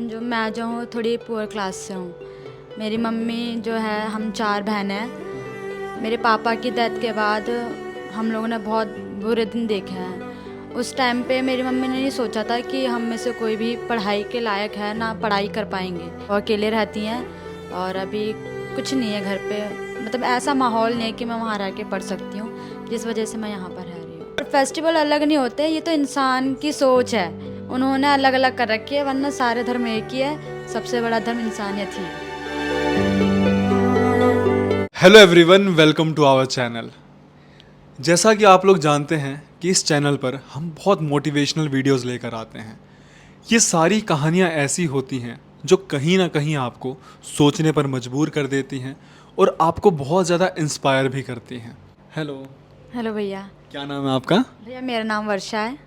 मैं जो हूँ थोड़ी पुअर क्लास से हूँ। मेरी मम्मी जो है, हम 4 बहन हैं। मेरे पापा की डेथ के बाद हम लोगों ने बहुत बुरे दिन देखे हैं। उस टाइम पे मेरी मम्मी ने नहीं सोचा था कि हम में से कोई भी पढ़ाई के लायक है, ना पढ़ाई कर पाएंगे। वो अकेले रहती हैं और अभी कुछ नहीं है घर पे, मतलब ऐसा माहौल नहीं है कि मैं वहाँ रह के पढ़ सकती हूँ, जिस वजह से मैं यहाँ पर रह रही हूँ। और फेस्टिवल अलग नहीं होते, ये तो इंसान की सोच है, उन्होंने अलग अलग कर रखी है, वरना सारे धर्म एक ही है। सबसे बड़ा धर्म इंसानियत ही है। Hello everyone, welcome to our channel. जैसा कि आप लोग जानते हैं कि इस चैनल पर हम बहुत मोटिवेशनल वीडियोस लेकर आते हैं। ये सारी कहानियाँ ऐसी होती हैं जो कहीं ना कहीं आपको सोचने पर मजबूर कर देती हैं और आपको बहुत ज़्यादा इंस्पायर भी करती हैं। हेलो, हेलो भैया। क्या नाम है आपका? भैया मेरा नाम वर्षा है।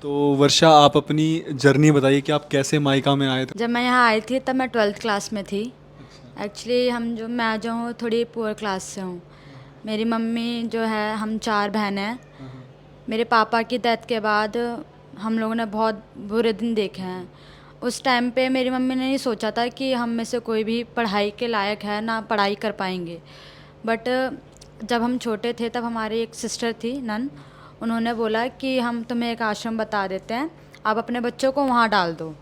तो वर्षा, आप अपनी जर्नी बताइए कि आप कैसे मायका में आए थे। जब मैं यहाँ आई थी तब मैं 12th क्लास में थी। एक्चुअली मैं जो हूँ थोड़ी पुअर क्लास से हूँ। मेरी मम्मी जो है, हम 4 बहन हैं। मेरे पापा की डेथ के बाद हम लोगों ने बहुत बुरे दिन देखे हैं। उस टाइम पे मेरी मम्मी ने नहीं सोचा था कि हम में से कोई भी पढ़ाई के लायक है, ना पढ़ाई कर पाएंगे। बट जब हम छोटे थे तब हमारी एक सिस्टर थी नन, उन्होंने बोला कि हम तुम्हें एक आश्रम बता देते हैं, आप अपने बच्चों को वहाँ डाल दो,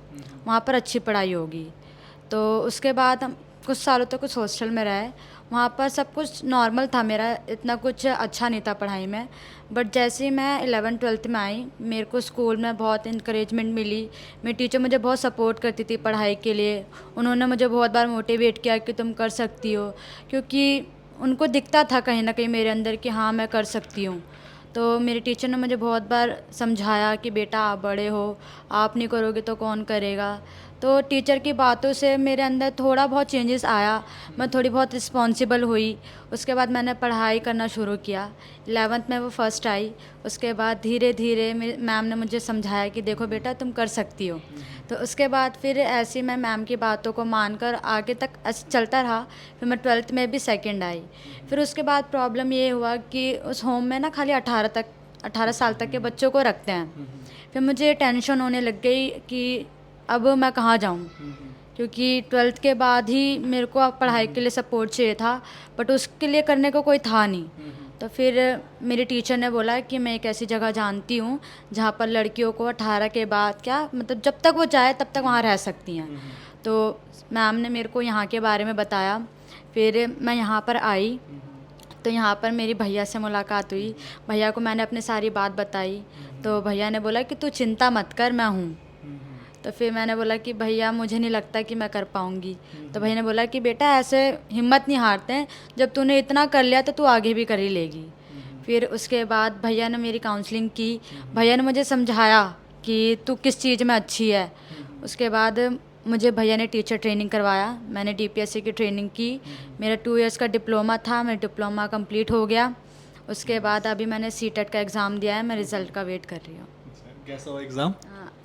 वहाँ पर अच्छी पढ़ाई होगी। तो उसके बाद हम कुछ सालों तक उस हॉस्टल में रहे। वहाँ पर सब कुछ नॉर्मल था, मेरा इतना कुछ अच्छा नहीं था पढ़ाई में। बट जैसे ही मैं 11th-12th में आई, मेरे को स्कूल में बहुत इंकरेजमेंट मिली। मेरी टीचर मुझे बहुत सपोर्ट करती थी पढ़ाई के लिए। उन्होंने मुझे बहुत बार मोटिवेट किया कि तुम कर सकती हो, क्योंकि उनको दिखता था कहीं ना कहीं मेरे अंदर कि हाँ मैं कर सकती हूँ। तो मेरे टीचर ने मुझे बहुत बार समझाया कि बेटा आप बड़े हो, आप नहीं करोगे तो कौन करेगा। तो टीचर की बातों से मेरे अंदर थोड़ा बहुत चेंजेस आया, मैं थोड़ी बहुत रिस्पॉन्सिबल हुई। उसके बाद मैंने पढ़ाई करना शुरू किया। 11th में वो फर्स्ट आई। उसके बाद धीरे धीरे मैम ने मुझे समझाया कि देखो बेटा तुम कर सकती हो। तो उसके बाद फिर ऐसे मैं मैम की बातों को मानकर आगे तक ऐसे चलता रहा। फिर मैं 12th में भी सेकंड आई। फिर उसके बाद प्रॉब्लम ये हुआ कि उस होम में ना खाली 18 साल तक के बच्चों को रखते हैं। फिर मुझे टेंशन होने लग गई कि अब मैं कहाँ जाऊँ, क्योंकि 12th के बाद ही मेरे को अब पढ़ाई के लिए सपोर्ट चाहिए था, बट उसके लिए करने को कोई था नहीं। तो फिर मेरे टीचर ने बोला कि मैं एक ऐसी जगह जानती हूँ जहाँ पर लड़कियों को 18 के बाद क्या मतलब जब तक वो चाहे तब तक वहाँ रह सकती हैं। तो मैम ने मेरे को यहाँ के बारे में बताया। फिर मैं यहाँ पर आई तो यहाँ पर मेरी भैया से मुलाकात हुई। भैया को मैंने अपनी सारी बात बताई। तो भैया ने बोला कि तू चिंता मत कर, मैं हूँ। तो फिर मैंने बोला कि भैया मुझे नहीं लगता कि मैं कर पाऊँगी। तो भैया ने बोला कि बेटा ऐसे हिम्मत नहीं हारते हैं, जब तूने इतना कर लिया तो तू आगे भी कर ही लेगी। फिर उसके बाद भैया ने मेरी काउंसलिंग की। भैया ने मुझे समझाया कि तू किस चीज़ में अच्छी है। उसके बाद मुझे भैया ने टीचर ट्रेनिंग करवाया। मैंने डीपीएससी की ट्रेनिंग की। मेरा 2 इयर्स का डिप्लोमा था, मेरा डिप्लोमा कंप्लीट हो गया। उसके बाद अभी मैंने सीटेट का एग्ज़ाम दिया है, मैं रिज़ल्ट का वेट कर रही हूँ। कैसा हुआ एग्ज़ाम?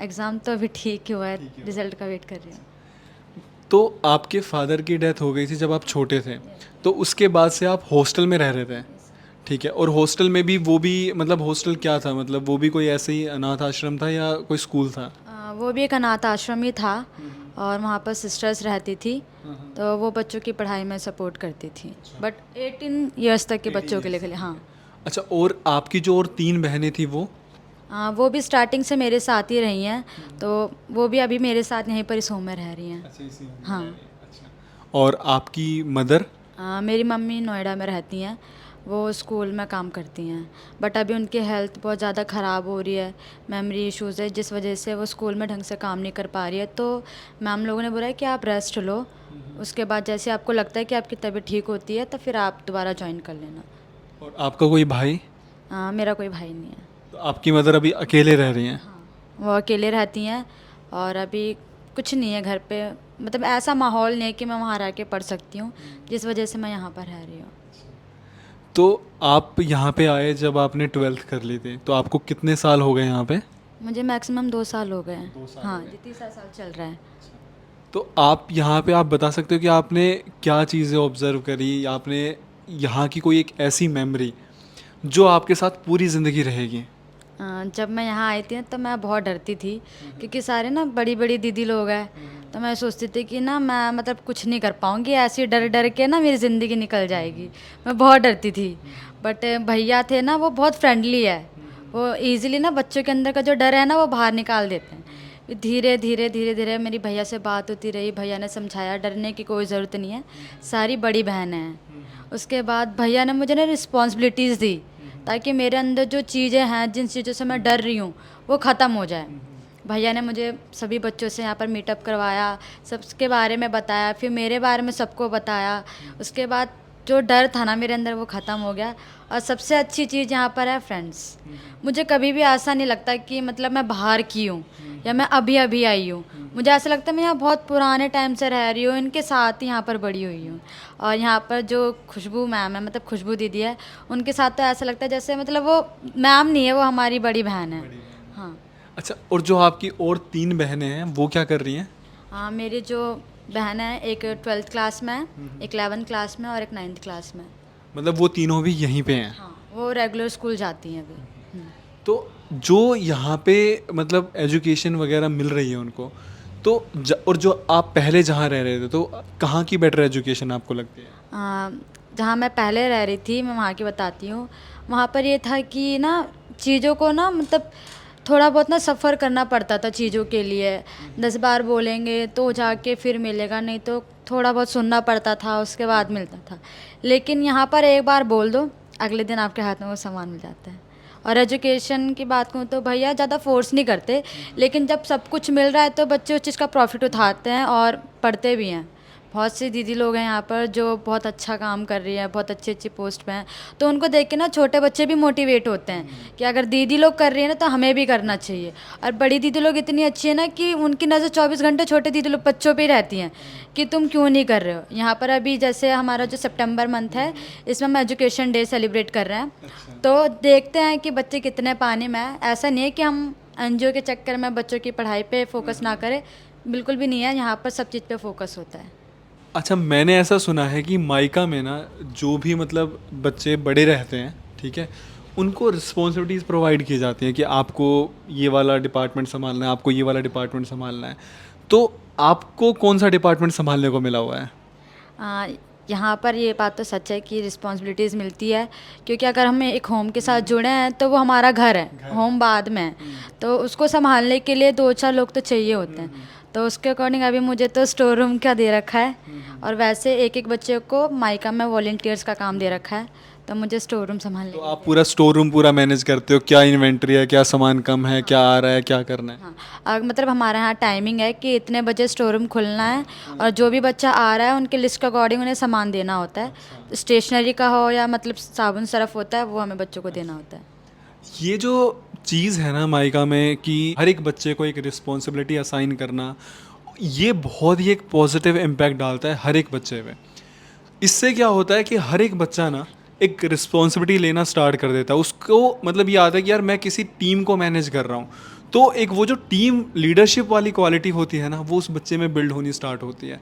एग्ज़ाम तो अभी ठीक हुआ है, रिज़ल्ट का वेट कर रही हूँ। तो आपके फादर की डेथ हो गई थी जब आप छोटे थे, तो उसके बाद से आप हॉस्टल में रह रहे थे, ठीक है? और हॉस्टल में भी वो भी मतलब हॉस्टल क्या था, मतलब वो भी कोई ऐसे ही अनाथ आश्रम था या कोई स्कूल था? वो भी एक अनाथ आश्रम ही था और वहाँ पर सिस्टर्स रहती थी, तो वो बच्चों की पढ़ाई में सपोर्ट करती थी। बट 18 इयर्स तक के बच्चों के लिए हाँ। अच्छा, और आपकी जो और 3 बहनें थी वो? वो भी स्टार्टिंग से मेरे साथ ही रही हैं, तो वो भी अभी मेरे साथ यहीं पर इस होम में रह रही हैं। अच्छा, इसी में हाँ। अच्छा। और आपकी मदर? मेरी मम्मी नोएडा में रहती हैं, वो स्कूल में काम करती हैं। बट अभी उनकी हेल्थ बहुत ज़्यादा ख़राब हो रही है, मेमोरी इश्यूज़ है, जिस वजह से वो स्कूल में ढंग से काम नहीं कर पा रही है। तो मैम लोगों ने बोला है कि आप रेस्ट लो, उसके बाद जैसे आपको लगता है कि आपकी तबीयत ठीक होती है तो फिर आप दोबारा ज्वाइन कर लेना। और आपका कोई भाई? मेरा कोई भाई नहीं है। तो आपकी मदर अभी अकेले रह रही हैं? वो अकेले रहती हैं और अभी कुछ नहीं है घर पे, मतलब ऐसा माहौल नहीं है कि मैं वहाँ रह के पढ़ सकती हूँ, जिस वजह से मैं यहाँ पर रह रही हूँ। तो आप यहाँ पे आए जब आपने 12th कर ली थी, तो आपको कितने साल हो गए यहाँ पे? मुझे मैक्सिमम 2 साल हो गए हैं। 2 साल हाँ हो गए। जी, तीसरा साल चल रहा है। तो आप यहाँ पे आप बता सकते हो कि आपने क्या चीज़ें ऑब्ज़र्व करी, या आपने यहाँ की कोई एक ऐसी मेमोरी जो आपके साथ पूरी ज़िंदगी रहेगी? जब मैं यहाँ आई थी तो मैं बहुत डरती थी, क्योंकि सारे ना बड़ी बड़ी दीदी लोग हैं, तो मैं सोचती थी कि ना मैं मतलब कुछ नहीं कर पाऊँगी, ऐसे डर डर के ना मेरी ज़िंदगी निकल जाएगी। मैं बहुत डरती थी। बट भैया थे ना, वो बहुत फ्रेंडली है। वो ईज़िली ना बच्चों के अंदर का जो डर है ना वो बाहर निकाल देते हैं। फिर धीरे धीरे धीरे धीरे मेरी भैया से बात होती रही, भैया ने समझाया डरने की कोई ज़रूरत नहीं है, सारी बड़ी बहनें हैं। उसके बाद भैया ने मुझे ना रिस्पॉन्सिबिलिटीज़ दी, ताकि मेरे अंदर जो चीज़ें हैं, जिन चीज़ों से मैं डर रही हूँ, वो ख़त्म हो जाए। भैया ने मुझे सभी बच्चों से यहाँ पर मीटअप करवाया, सबके बारे में बताया, फिर मेरे बारे में सबको बताया। उसके बाद जो डर था ना मेरे अंदर वो ख़त्म हो गया। और सबसे अच्छी चीज़ यहाँ पर है फ्रेंड्स। मुझे कभी भी ऐसा नहीं लगता कि मतलब मैं बाहर की हूँ या मैं अभी अभी आई हूँ। मुझे ऐसा लगता है मैं यहाँ बहुत पुराने टाइम से रह रही हूँ, इनके साथ ही यहाँ पर बड़ी हुई हूँ। और यहाँ पर जो खुशबू मैम है, मतलब खुशबू दीदी है, उनके साथ तो ऐसा लगता है जैसे मतलब वो मैम नहीं है, वो हमारी बड़ी बहन है। हाँ। अच्छा, और जो आपकी और 3 बहनें हैं वो क्या कर रही हैं? हाँ, मेरी जो बहन है, एक 12th क्लास में है, एक 11th क्लास में और एक 9th क्लास में। मतलब वो तीनों भी यहीं पे हैं। हाँ, वो रेगुलर स्कूल जाती हैं अभी। तो जो यहाँ पे मतलब एजुकेशन वगैरह मिल रही है उनको, तो और जो आप पहले जहाँ रह रहे थे तो कहाँ की बेटर एजुकेशन आपको लगती है? जहाँ मैं पहले रह रही थी, मैं वहाँ की बताती हूँ। वहाँ पर ये था कि ना चीज़ों को ना मतलब थोड़ा बहुत ना सफ़र करना पड़ता था चीज़ों के लिए। 10 बार बोलेंगे तो जाके फिर मिलेगा, नहीं तो थोड़ा बहुत सुनना पड़ता था, उसके बाद मिलता था। लेकिन यहाँ पर एक बार बोल दो, अगले दिन आपके हाथ में वो सामान मिल जाता है। और एजुकेशन की बात करूँ तो भैया ज़्यादा फोर्स नहीं करते, लेकिन जब सब कुछ मिल रहा है तो बच्चे उस चीज़ का प्रॉफिट उठाते हैं और पढ़ते भी हैं। बहुत सी दीदी लोग हैं यहाँ पर जो बहुत अच्छा काम कर रही है, बहुत अच्छी अच्छी पोस्ट पे हैं, तो उनको देख के ना छोटे बच्चे भी मोटिवेट होते हैं कि अगर दीदी लोग कर रही है ना तो हमें भी करना चाहिए। और बड़ी दीदी लोग इतनी अच्छी है ना कि उनकी नज़र 24 घंटे छोटे दीदी लोग बच्चों पे ही रहती हैं कि तुम क्यों नहीं कर रहे हो। यहाँ पर अभी जैसे हमारा जो सितंबर मंथ है, इसमें हम एजुकेशन डे सेलिब्रेट कर रहे हैं। तो देखते हैं कि बच्चे कितने पानी में हैं। ऐसा नहीं है कि हम एनजीओ के चक्कर में बच्चों की पढ़ाई पे फोकस ना करें, बिल्कुल भी नहीं है। यहाँ पर सब चीज़ पे फोकस होता है। अच्छा, मैंने ऐसा सुना है कि मायका में ना जो भी मतलब बच्चे बड़े रहते हैं, ठीक है, उनको रिस्पॉन्सिबिलिटीज़ प्रोवाइड की जाती हैं कि आपको ये वाला डिपार्टमेंट संभालना है, आपको ये वाला डिपार्टमेंट संभालना है। तो आपको कौन सा डिपार्टमेंट संभालने को मिला हुआ है? आ, यहाँ पर ये बात तो सच है कि रिस्पॉन्सिबिलिटीज़ मिलती है, क्योंकि अगर हम एक होम के साथ जुड़े हैं तो वो हमारा घर है, होम बाद में है। तो उसको संभालने के लिए 2-4 लोग तो चाहिए होते हैं। तो उसके अकॉर्डिंग अभी मुझे तो स्टोर रूम का दे रखा है, और वैसे एक एक बच्चे को माइका में वॉलंटियर्स का काम दे रखा है, तो मुझे स्टोर रूम संभालने तो आप पूरा स्टोर रूम पूरा मैनेज करते हो? क्या इन्वेंट्री है, क्या सामान कम है, क्या आ रहा है, क्या करना है? हाँ, मतलब हमारे यहाँ टाइमिंग है कि इतने बजे स्टोर रूम खुलना है, और जो भी बच्चा आ रहा है उनके लिस्ट के अकॉर्डिंग उन्हें सामान देना होता है। स्टेशनरी का हो या मतलब साबुन सरफ होता है, वो हमें बच्चों को देना होता है। ये जो चीज़ है ना मायका में कि हर एक बच्चे को एक रिस्पॉन्सिबिलिटी असाइन करना, ये बहुत ही एक पॉजिटिव इम्पैक्ट डालता है हर एक बच्चे पे। इससे क्या होता है कि हर एक बच्चा ना एक रिस्पॉन्सिबिलिटी लेना स्टार्ट कर देता है। उसको मतलब ये आता है कि यार मैं किसी टीम को मैनेज कर रहा हूँ, तो एक वो जो टीम लीडरशिप वाली क्वालिटी होती है ना, वो उस बच्चे में बिल्ड होनी स्टार्ट होती है।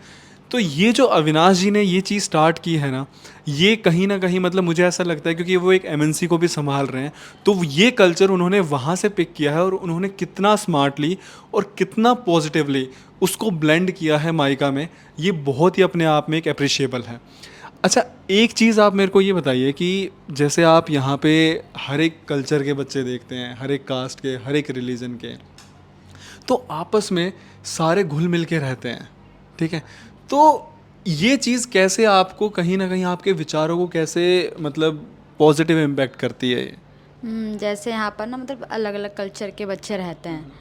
तो ये जो अविनाश जी ने ये चीज़ स्टार्ट की है ना, ये कहीं ना कहीं मतलब मुझे ऐसा लगता है क्योंकि वो एक एमएनसी को भी संभाल रहे हैं, तो ये कल्चर उन्होंने वहाँ से पिक किया है और उन्होंने कितना स्मार्टली और कितना पॉजिटिवली उसको ब्लेंड किया है माइका में, ये बहुत ही अपने आप में एक अप्रिशिएबल है। अच्छा, एक चीज़ आप मेरे को ये बताइए कि जैसे आप यहाँ पे हर एक कल्चर के बच्चे देखते हैं, हर एक कास्ट के, हर एक रिलीजन के, तो आपस में सारे घुल मिल के रहते हैं, ठीक है। तो ये चीज़ कैसे आपको कहीं ना कहीं आपके विचारों को कैसे मतलब पॉजिटिव इम्पैक्ट करती है? जैसे यहाँ पर ना मतलब अलग अलग कल्चर के बच्चे रहते हैं।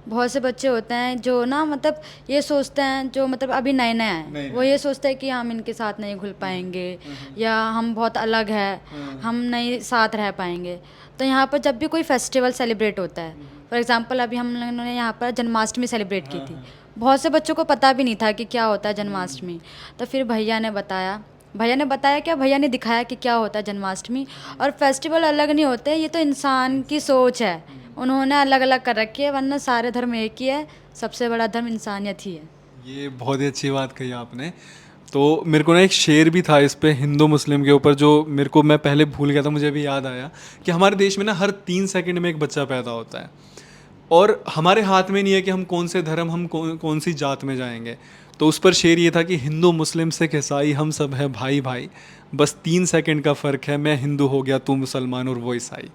बहुत से बच्चे होते हैं जो ना मतलब ये सोचते हैं, जो मतलब अभी नए नए हैं, वो ये सोचते हैं कि हम इनके साथ नहीं घुल पाएंगे, या हम बहुत अलग है, हम नहीं साथ रह पाएंगे। तो यहाँ पर जब भी कोई फेस्टिवल सेलिब्रेट होता है, फॉर एग्जांपल अभी हम लोगों ने यहाँ पर जन्माष्टमी सेलिब्रेट की थी। बहुत से बच्चों को पता भी नहीं था कि क्या होता है जन्माष्टमी। तो फिर भैया ने बताया क्या, भैया ने दिखाया कि क्या होता है जन्माष्टमी। और फेस्टिवल अलग नहीं होते, ये तो इंसान की सोच है, उन्होंने अलग अलग कर रखी है, वरना सारे धर्म एक ही है। सबसे बड़ा धर्म इंसानियत ही है। ये बहुत ही अच्छी बात कही आपने। तो मेरे को ना एक शेर भी था इस पे हिंदू मुस्लिम के ऊपर, जो मेरे को मैं पहले भूल गया था, मुझे भी याद आया कि हमारे देश में ना हर 3 सेकंड में एक बच्चा पैदा होता है। और हमारे हाथ में नहीं है कि हम कौन से धर्म, हम कौन सी जात में जाएंगे। तो उस पर शेर ये था कि हिंदू मुस्लिम सिख ईसाई हम सब है भाई भाई, बस 3 सेकंड का फ़र्क है, मैं हिंदू हो गया तू मुसलमान और वो ईसाई।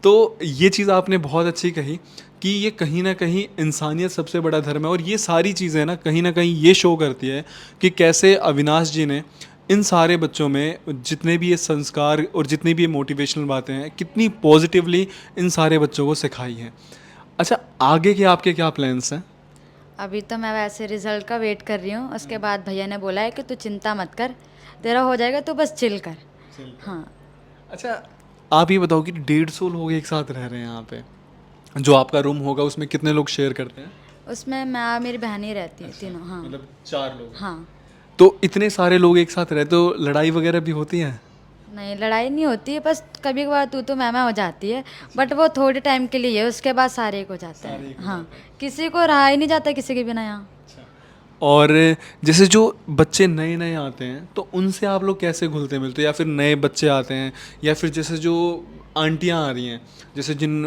तो ये चीज़ आपने बहुत अच्छी कही कि ये कहीं ना कहीं इंसानियत सबसे बड़ा धर्म है। और ये सारी चीज़ें ना कहीं ये शो करती है कि कैसे अविनाश जी ने इन सारे बच्चों में जितने भी ये संस्कार और जितनी भी ये मोटिवेशनल बातें हैं, कितनी पॉजिटिवली इन सारे बच्चों को सिखाई हैं। अच्छा, आगे के आपके क्या प्लान्स हैं? अभी तो मैं वैसे रिजल्ट का वेट कर रही हूँ, उसके बाद भैया ने बोला है कि तू चिंता मत कर, तेरा हो जाएगा, तू बस चिल कर। हाँ। अच्छा, आप ये बताओ कि 150 लोग एक साथ रह रहे हैं यहाँ पे, जो आपका रूम होगा उसमें कितने लोग शेयर करते हैं? उसमें मैं और मेरी बहन ही रहती है, तीनों। हाँ। मतलब 4 लोग। हाँ। तो इतने सारे लोग एक साथ रहते हो, लड़ाई वगैरह भी होती है? नहीं, लड़ाई नहीं होती है, बस कभी कभार तू तो मैं हो जाती है, बट वो थोड़े टाइम के लिए है, उसके बाद सारे एक हो जाते हैं। हाँ, किसी को रहा ही नहीं जाता किसी के बिना यहाँ। और जैसे जो बच्चे नए नए आते हैं तो उनसे आप लोग कैसे घुलते मिलते हो, या फिर नए बच्चे आते हैं, या फिर जैसे जो आंटियां आ रही हैं, जैसे जिन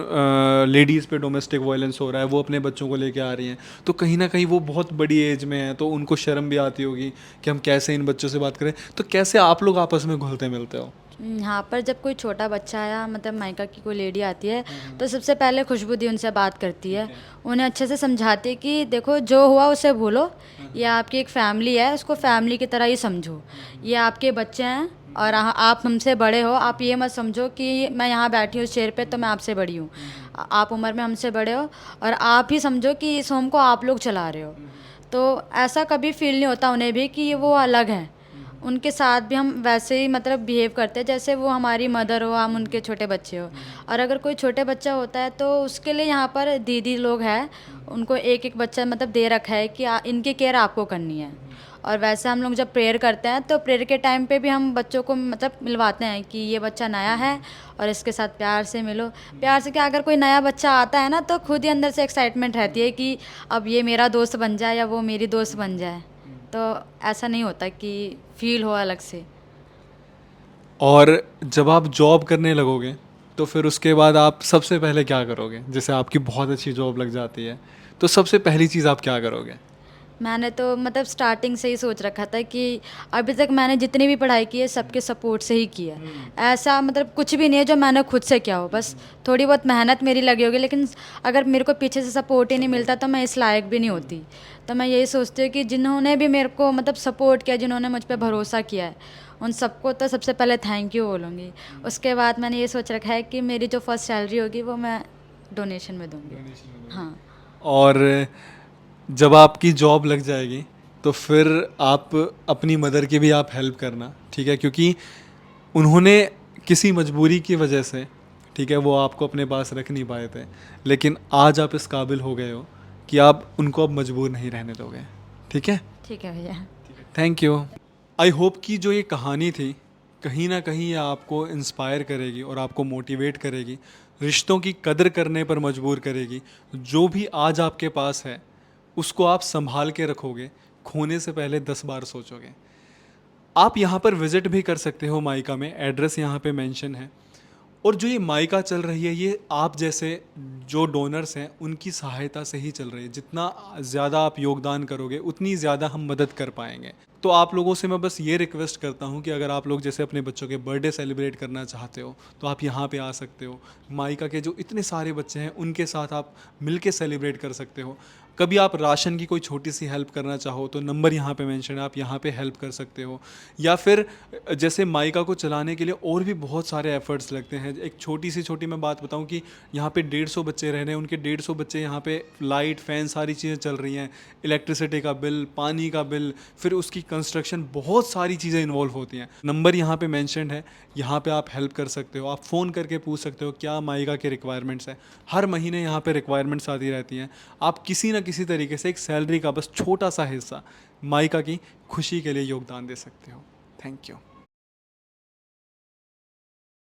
लेडीज़ पे डोमेस्टिक वायलेंस हो रहा है, वो अपने बच्चों को लेके आ रही हैं, तो कहीं ना कहीं वो बहुत बड़ी एज में हैं, तो उनको शर्म भी आती होगी कि हम कैसे इन बच्चों से बात करें। तो कैसे आप लोग आपस में घुलते मिलते हो? यहाँ पर जब कोई छोटा बच्चा या मतलब मायका की कोई लेडी आती है, तो सबसे पहले खुशबू दी उनसे बात करती है, उन्हें अच्छे से समझाती है कि देखो जो हुआ उसे भूलो, ये आपकी एक फैमिली है, उसको फैमिली की तरह ही समझो, ये आपके बच्चे हैं और आप हमसे बड़े हो, आप ये मत समझो कि मैं यहाँ बैठी हूँ चेयर पे तो मैं आपसे बड़ी हूँ, आप उम्र में हमसे बड़े हो, और आप ही समझो कि इस होम को आप लोग चला रहे हो। तो ऐसा कभी फील नहीं होता उन्हें भी कि वो अलग हैं। उनके साथ भी हम वैसे ही मतलब बिहेव करते हैं जैसे वो हमारी मदर हो, हम उनके छोटे बच्चे हो। और अगर कोई छोटे बच्चा होता है तो उसके लिए यहाँ पर दीदी लोग हैं, उनको एक एक बच्चा मतलब दे रखा है कि इनकी केयर आपको करनी है। और वैसे हम लोग जब प्रेयर करते हैं तो प्रेयर के टाइम पे भी हम बच्चों को मतलब मिलवाते हैं कि ये बच्चा नया है और इसके साथ प्यार से मिलो। प्यार से क्या, अगर कोई नया बच्चा आता है ना तो खुद ही अंदर से एक्साइटमेंट रहती है कि अब ये मेरा दोस्त बन जाए या वो मेरी दोस्त बन जाए। तो ऐसा नहीं होता कि फील हो अलग से। और जब आप जॉब करने लगोगे तो फिर उसके बाद आप सबसे पहले क्या करोगे? जैसे आपकी बहुत अच्छी जॉब लग जाती है तो सबसे पहली चीज़ आप क्या करोगे? मैंने तो मतलब स्टार्टिंग से ही सोच रखा था कि अभी तक मैंने जितनी भी पढ़ाई की है सबके सपोर्ट से ही की है। ऐसा मतलब कुछ भी नहीं है जो मैंने खुद से किया हो, बस थोड़ी बहुत मेहनत मेरी लगी होगी, लेकिन अगर मेरे को पीछे से सपोर्ट ही नहीं मिलता तो मैं इस लायक भी नहीं होती। तो मैं यही सोचती हूँ कि जिन्होंने भी मेरे को मतलब सपोर्ट किया, जिन्होंने मुझ पर भरोसा किया है, उन सबको तो सबसे पहले थैंक यू बोलूँगी। उसके बाद मैंने ये सोच रखा है कि मेरी जो फर्स्ट सैलरी होगी वो मैं डोनेशन में दूँगी। हाँ। और जब आपकी जॉब लग जाएगी तो फिर आप अपनी मदर की भी आप हेल्प करना, ठीक है? क्योंकि उन्होंने किसी मजबूरी की वजह से, ठीक है, वो आपको अपने पास रख नहीं पाए थे, लेकिन आज आप इस काबिल हो गए हो कि आप उनको अब मजबूर नहीं रहने दोगे, ठीक है? ठीक है भैया। Thank you. आई होप कि जो ये कहानी थी कहीं ना कहीं ये आपको इंस्पायर करेगी और आपको मोटिवेट करेगी, रिश्तों की कदर करने पर मजबूर करेगी। जो भी आज आपके पास है उसको आप संभाल के रखोगे, खोने से पहले 10 बार सोचोगे। आप यहाँ पर विज़िट भी कर सकते हो माइका में, एड्रेस यहाँ पे मेंशन है। और जो ये माइका चल रही है ये आप जैसे जो डोनर्स हैं उनकी सहायता से ही चल रही है। जितना ज़्यादा आप योगदान करोगे उतनी ज़्यादा हम मदद कर पाएंगे। तो आप लोगों से मैं बस ये रिक्वेस्ट करता हूँ कि अगर आप लोग जैसे अपने बच्चों के बर्थडे सेलिब्रेट करना चाहते हो तो आप यहाँ पे आ सकते हो। माइका के जो इतने सारे बच्चे हैं उनके साथ आप मिल के सेलिब्रेट कर सकते हो। कभी आप राशन की कोई छोटी सी हेल्प करना चाहो तो नंबर यहाँ पे मेंशन है, आप यहाँ पे हेल्प कर सकते हो। या फिर जैसे माइका को चलाने के लिए और भी बहुत सारे एफर्ट्स लगते हैं। एक छोटी मैं बात बताऊं कि यहाँ पे 150 बच्चे रह रहे हैं, उनके 150 बच्चे यहाँ पे लाइट फैन सारी चीज़ें चल रही हैं, इलेक्ट्रिसिटी का बिल, पानी का बिल, फिर उसकी कंस्ट्रक्शन, बहुत सारी चीज़ें इन्वॉल्व होती हैं। नंबर यहाँ पे मेंशन्ड है, यहाँ पे आप हेल्प कर सकते हो। आप फ़ोन करके पूछ सकते हो क्या माइका के रिक्वायरमेंट्स हैं। हर महीने यहाँ पे रिक्वायरमेंट्स आती रहती हैं। आप किसी न किसी तरीके से एक सैलरी का बस छोटा सा हिस्सा माइका की खुशी के लिए योगदान दे सकते हो। Thank you.